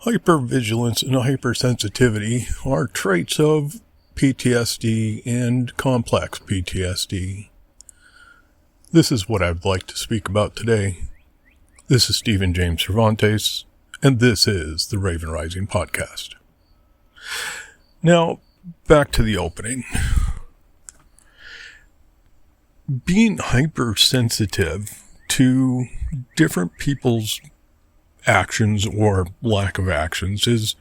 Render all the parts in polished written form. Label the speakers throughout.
Speaker 1: Hypervigilance and hypersensitivity are traits of PTSD and complex PTSD. This is what I'd like to speak about today. This is Stephen James Cervantes, and this is the Raven Rising Podcast. Now, back to the opening. Being hypersensitive to different people's actions or lack of actions is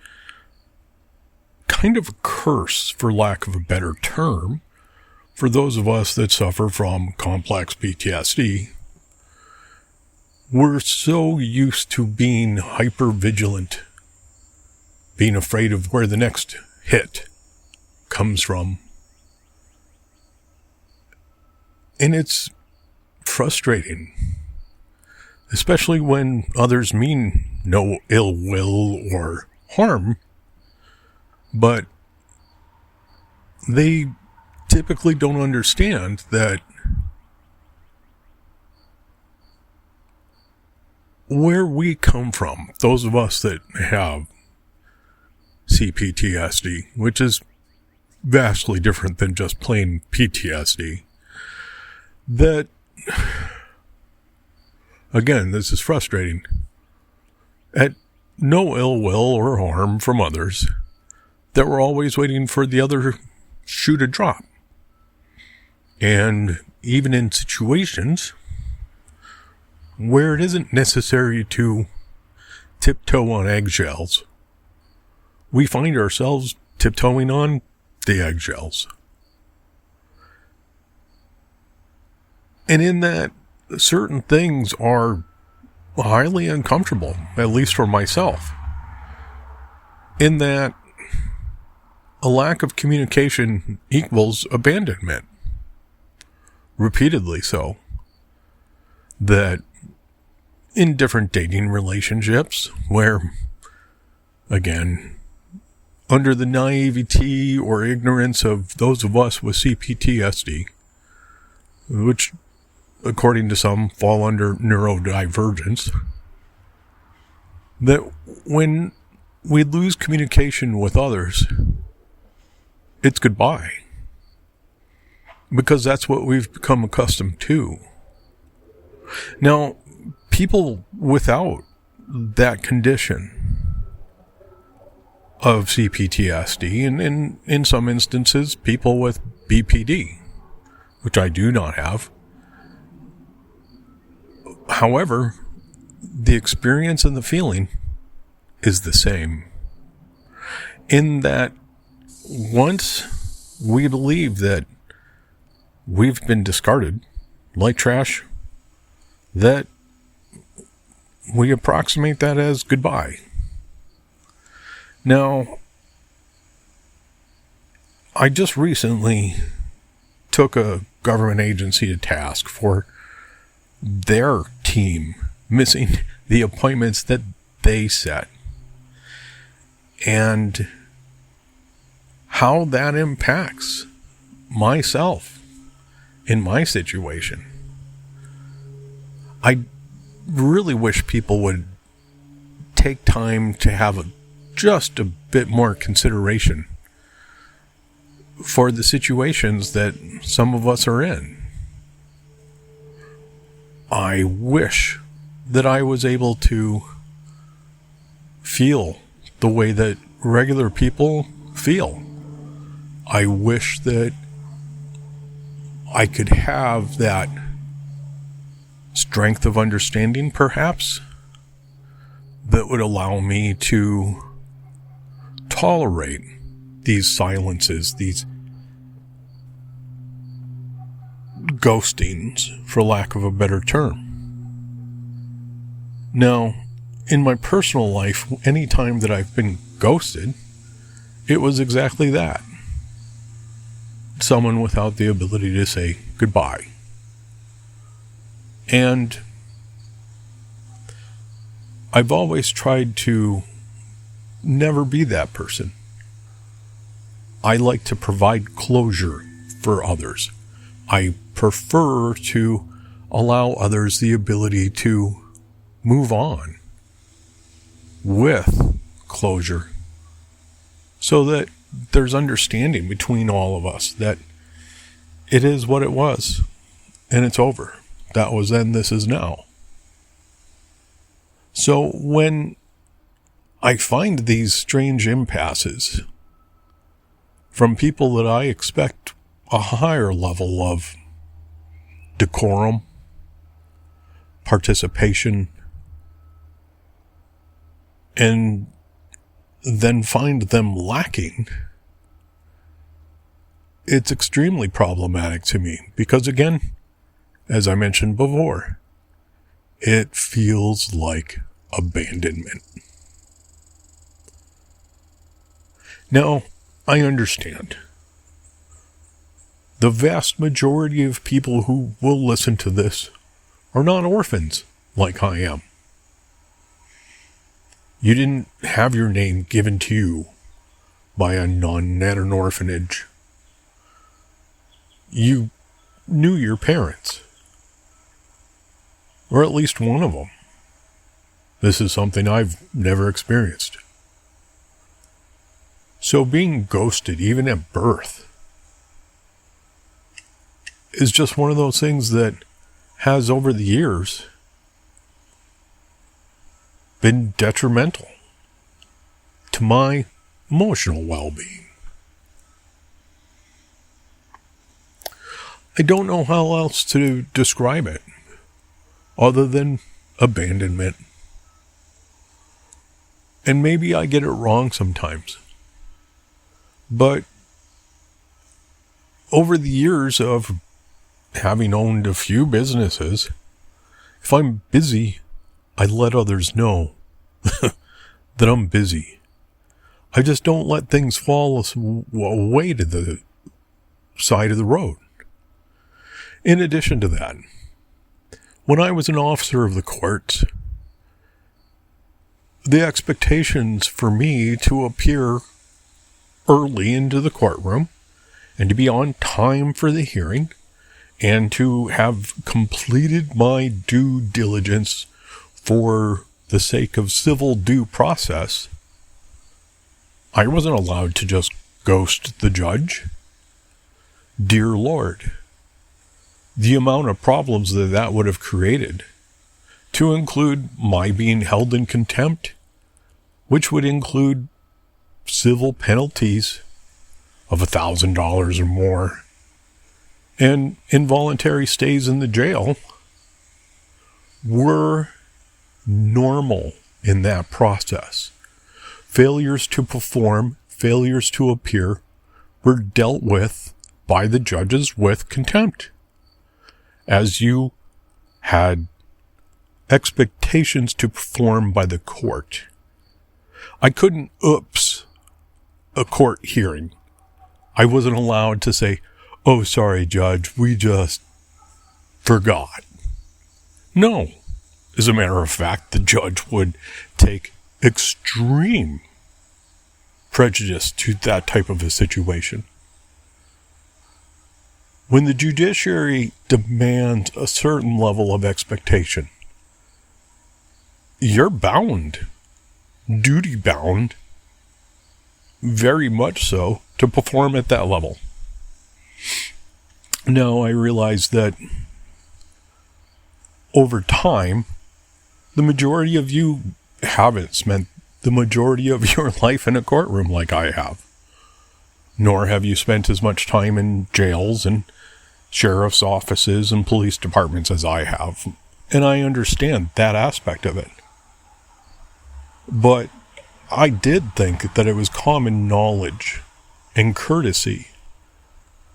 Speaker 1: kind of a curse, for lack of a better term, for those of us that suffer from complex PTSD. We're so used to being hyper-vigilant, being afraid of where the next hit comes from. And it's frustrating, especially when others mean no ill will or harm, but they typically don't understand that where we come from, those of us that have C-PTSD, which is vastly different than just plain PTSD, that, again, this is frustrating, at no ill will or harm from others, that we're always waiting for the other shoe to drop. And even in situations where it isn't necessary to tiptoe on eggshells, we find ourselves tiptoeing on the eggshells. And in that, certain things are highly uncomfortable, at least for myself. In that, a lack of communication equals abandonment. Repeatedly so. That in different dating relationships, where, again, under the naivety or ignorance of those of us with C-PTSD, which, according to some, fall under neurodivergence, that when we lose communication with others, it's goodbye. Because that's what we've become accustomed to. Now, people without that condition of C-PTSD, and in some instances, people with BPD, which I do not have. However, the experience and the feeling is the same. In that, once we believe that we've been discarded like trash, that we approximate that as goodbye. Now, I just recently took a government agency to task for their team missing the appointments that they set, and how that impacts myself in my situation. I really wish people would take time to have just a bit more consideration for the situations that some of us are in. I wish that I was able to feel the way that regular people feel. I wish that I could have that strength of understanding, perhaps, that would allow me to tolerate these silences, these ghostings, for lack of a better term. Now, in my personal life, any time that I've been ghosted, it was exactly that. Someone without the ability to say goodbye. And I've always tried to never be that person. I like to provide closure for others. I prefer to allow others the ability to move on with closure so that there's understanding between all of us that it is what it was and it's over. That was then, this is now. So when I find these strange impasses from people that I expect a higher level of decorum, participation, and then find them lacking, it's extremely problematic to me because, again, as I mentioned before, it feels like abandonment. Now, I understand. The vast majority of people who will listen to this are not orphans like I am. You didn't have your name given to you by a nun at an orphanage. You knew your parents. Or at least one of them. This is something I've never experienced. So being ghosted, even at birth, is just one of those things that has, over the years, been detrimental to my emotional well-being. I don't know how else to describe it other than abandonment. And maybe I get it wrong sometimes. But over the years of having owned a few businesses, if I'm busy, I let others know that I'm busy. I just don't let things fall away to the side of the road. In addition to that, when I was an officer of the courts, the expectations for me to appear early into the courtroom and to be on time for the hearing and to have completed my due diligence for the sake of civil due process, I wasn't allowed to just ghost the judge. Dear Lord, the amount of problems that would have created, to include my being held in contempt, which would include civil penalties of $1,000 or more, and involuntary stays in the jail, were normal in that process. Failures to perform, failures to appear, were dealt with by the judges with contempt, as you had expectations to perform by the court. I couldn't oops a court hearing. I wasn't allowed to say, "Oh, sorry, Judge, we just forgot." No. As a matter of fact, the judge would take extreme prejudice to that type of a situation. When the judiciary demands a certain level of expectation, you're bound, duty-bound, very much so, to perform at that level. Now, I realize that over time, the majority of you haven't spent the majority of your life in a courtroom like I have. Nor have you spent as much time in jails and sheriff's offices and police departments as I have. And I understand that aspect of it. But I did think that it was common knowledge and courtesy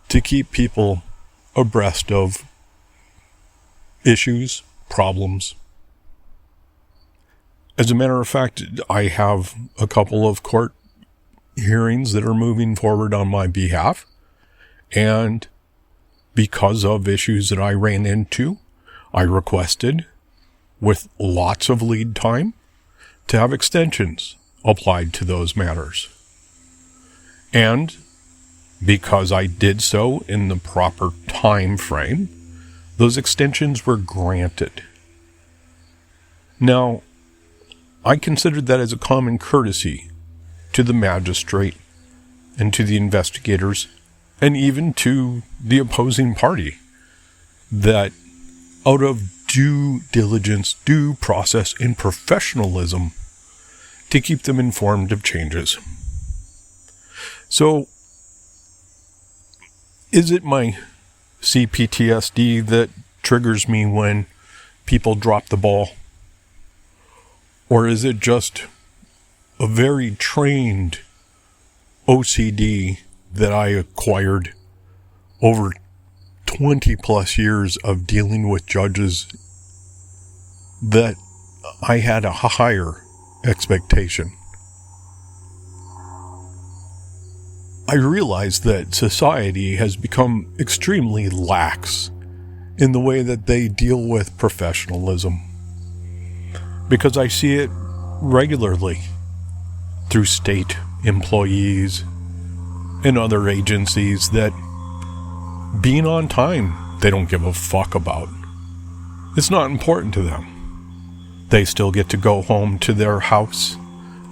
Speaker 1: to keep people abreast of issues, problems. As a matter of fact, I have a couple of court hearings that are moving forward on my behalf. And because of issues that I ran into, I requested, with lots of lead time, to have extensions applied to those matters. And because I did so in the proper time frame, those extensions were granted. Now, I considered that as a common courtesy to the magistrate and to the investigators and even to the opposing party, that out of due diligence, due process, and professionalism, to keep them informed of changes. So, is it my C-PTSD that triggers me when people drop the ball? Or is it just a very trained OCD that I acquired over 20 plus years of dealing with judges, that I had a higher expectation? I realize that society has become extremely lax in the way that they deal with professionalism, because I see it regularly through state employees and other agencies that being on time, they don't give a fuck about. It's not important to them. They still get to go home to their house.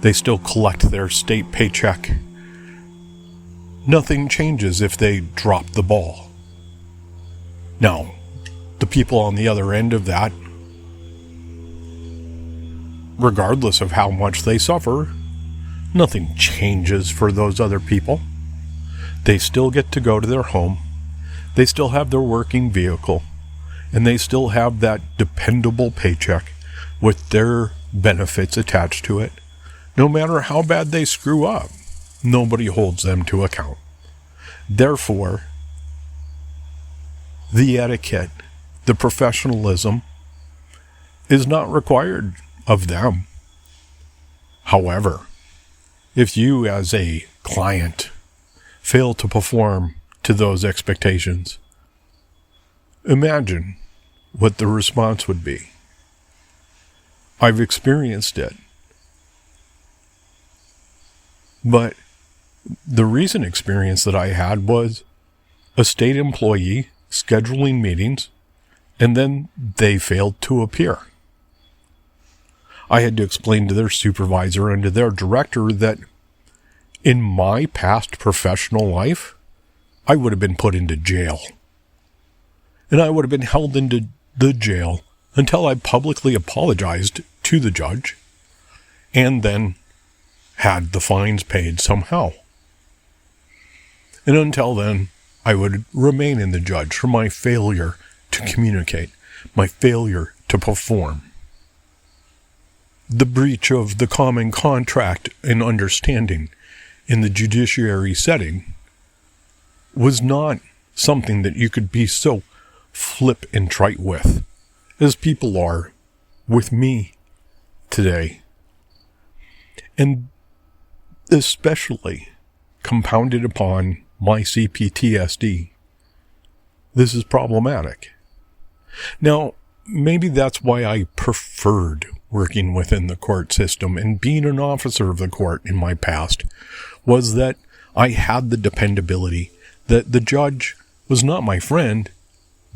Speaker 1: They still collect their state paycheck. Nothing changes if they drop the ball. Now, the people on the other end of that, regardless of how much they suffer, nothing changes for those other people. They still get to go to their home. They still have their working vehicle. And they still have that dependable paycheck with their benefits attached to it. No matter how bad they screw up, nobody holds them to account. Therefore, the etiquette, the professionalism, is not required of them. However, if you as a client fail to perform to those expectations, imagine what the response would be. I've experienced it. But the recent experience that I had was a state employee scheduling meetings, and then they failed to appear. I had to explain to their supervisor and to their director that in my past professional life, I would have been put into jail. And I would have been held into the jail until I publicly apologized to the judge and then had the fines paid somehow. And until then, I would remain in the judge for my failure to communicate, my failure to perform. The breach of the common contract and understanding in the judiciary setting was not something that you could be so flip and trite with, as people are with me today. And especially compounded upon my C-PTSD, this is problematic. Now, maybe that's why I preferred working within the court system and being an officer of the court in my past, was that I had the dependability that the judge was not my friend,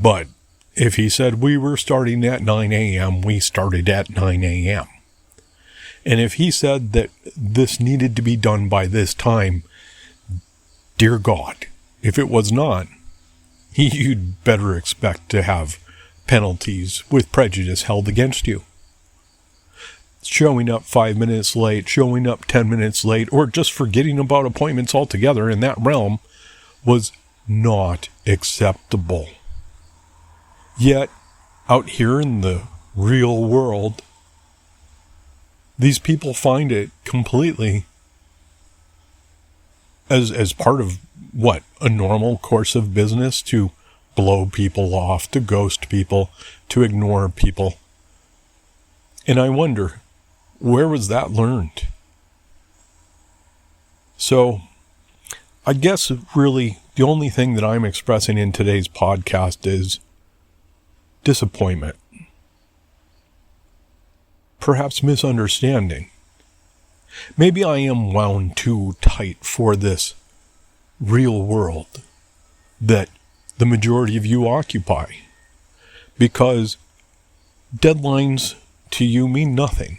Speaker 1: but if he said we were starting at 9 a.m., we started at 9 a.m. And if he said that this needed to be done by this time, dear God, if it was not, you'd better expect to have penalties with prejudice held against you. Showing up 5 minutes late, showing up 10 minutes late, or just forgetting about appointments altogether in that realm was not acceptable. Yet, out here in the real world, these people find it completely as part of what? A normal course of business to blow people off, to ghost people, to ignore people. And I wonder, where was that learned? So, I guess really the only thing that I'm expressing in today's podcast is disappointment. Perhaps misunderstanding. Maybe I am wound too tight for this real world that the majority of you occupy, because deadlines to you mean nothing.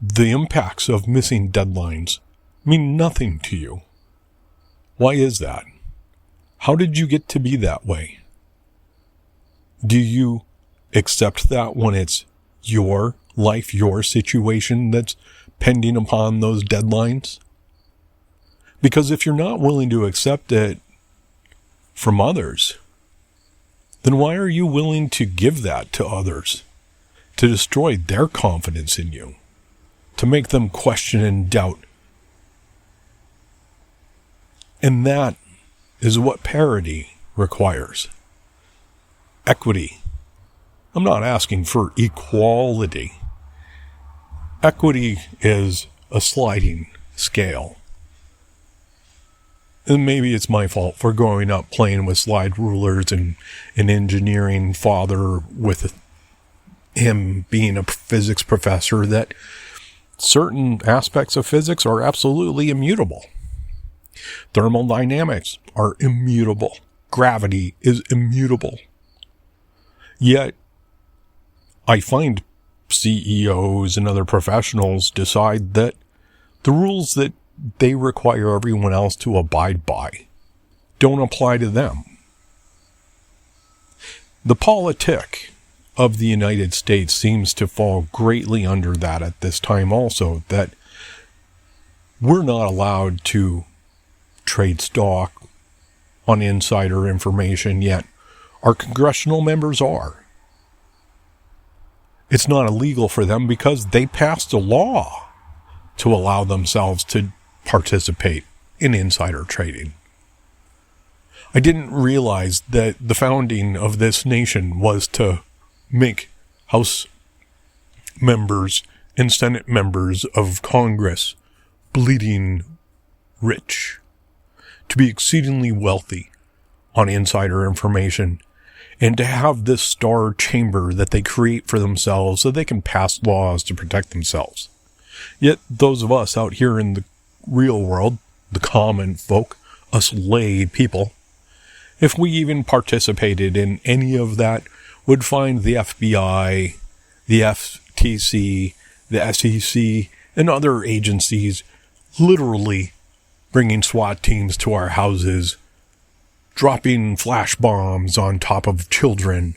Speaker 1: the impacts of missing deadlines mean nothing to you. Why is that? How did you get to be that way? Do you accept that when it's your life, your situation that's pending upon those deadlines? Because if you're not willing to accept it from others, then why are you willing to give that to others? To destroy their confidence in you? To make them question and doubt? And that is what parity requires. Equity. I'm not asking for equality. Equity is a sliding scale. And maybe it's my fault for growing up playing with slide rulers and an engineering father with him being a physics professor, that certain aspects of physics are absolutely immutable. Thermodynamics are immutable. Gravity is immutable. Yet, I find CEOs and other professionals decide that the rules that they require everyone else to abide by don't apply to them. The politic of the United States seems to fall greatly under that at this time also, that we're not allowed to trade stock on insider information, yet our congressional members are. It's not illegal for them because they passed a law to allow themselves to participate in insider trading. I didn't realize that the founding of this nation was to make House members and Senate members of Congress bleeding rich, to be exceedingly wealthy on insider information, and to have this star chamber that they create for themselves so they can pass laws to protect themselves. Yet those of us out here in the real world, the common folk, us lay people, if we even participated in any of that, would find the FBI, the FTC, the SEC, and other agencies literally bringing SWAT teams to our houses, dropping flash bombs on top of children,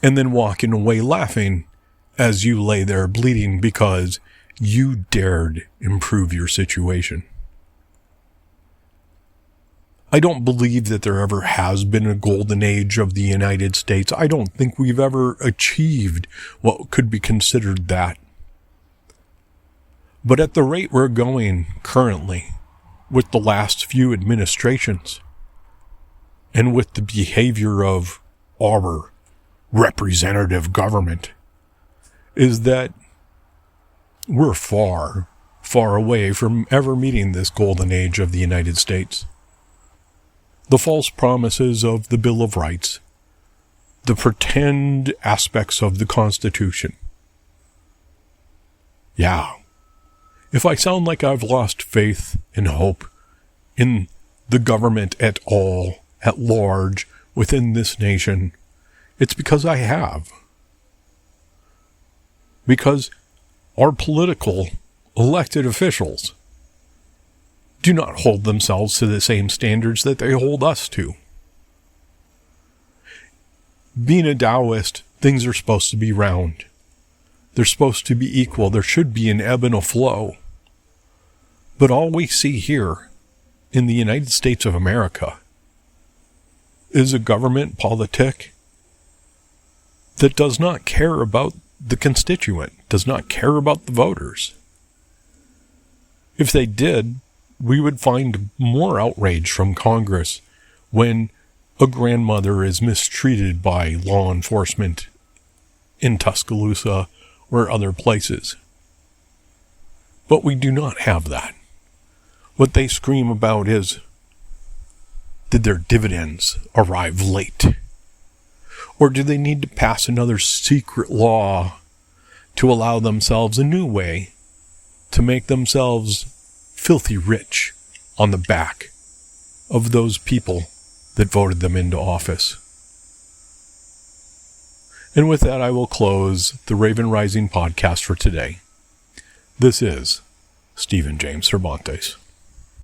Speaker 1: and then walking away laughing as you lay there bleeding because you dared improve your situation. I don't believe that there ever has been a golden age of the United States. I don't think we've ever achieved what could be considered that. But at the rate we're going currently, with the last few administrations, and with the behavior of our representative government, is that we're far, far away from ever meeting this golden age of the United States. The false promises of the Bill of Rights, the pretend aspects of the Constitution. Yeah, if I sound like I've lost faith and hope in the government at all, at large, within this nation, it's because I have. Because our political elected officials do not hold themselves to the same standards that they hold us to. Being a Taoist, things are supposed to be round. They're supposed to be equal. There should be an ebb and a flow. But all we see here in the United States of America is a government politic that does not care about the constituent, does not care about the voters. If they did, we would find more outrage from Congress when a grandmother is mistreated by law enforcement in Tuscaloosa or other places. But we do not have that. What they scream about is, did their dividends arrive late? Or do they need to pass another secret law to allow themselves a new way to make themselves filthy rich on the back of those people that voted them into office? And with that, I will close the Raven Rising podcast for today. This is Stephen James Cervantes.